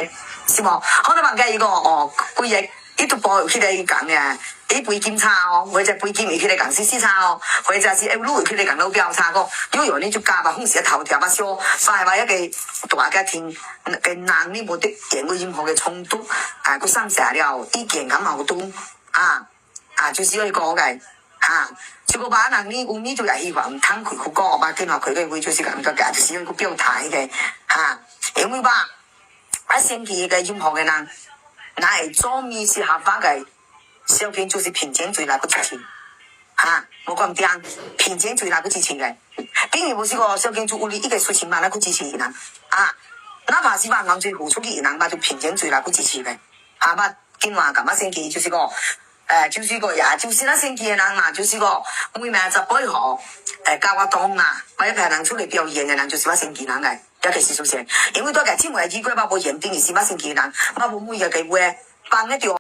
億，是冇？可能話一個幾億，呢度報佢哋講嘅，呢背檢查哦，或者背檢佢哋講司查哦，或者是錄佢哋講路標查個，有你就加把紅色頭條把燒，快話一個大家庭嘅男呢冇得見過任何嘅衝突，佢生成了意見咁矛盾就是一個嘅如果把人呢個呢就係希望睇佢個歌，把見話佢嘅會就是咁個嘅，就是一個表態嘅因為吧，選舉嘅任何嘅人，那係做面是合法嘅，小編就是平檢最難不支持我講掂，平檢最難不支持嘅，比如我試過小編做屋裏一個事情嘛，那不支持人哪怕是把人最付出嘅人嘛，就平檢最難不支持嘅，嘛見話咁選舉就是個。就是個呀，就是那選舉嘅人嘛，就是個每晚18號教活動嘛，或者係人出嚟表演嘅人，就是我選舉人嘅，尤其是數先，因為多嘅姊妹係依個把我認定係是我選舉人，我冇每日嘅會辦一條。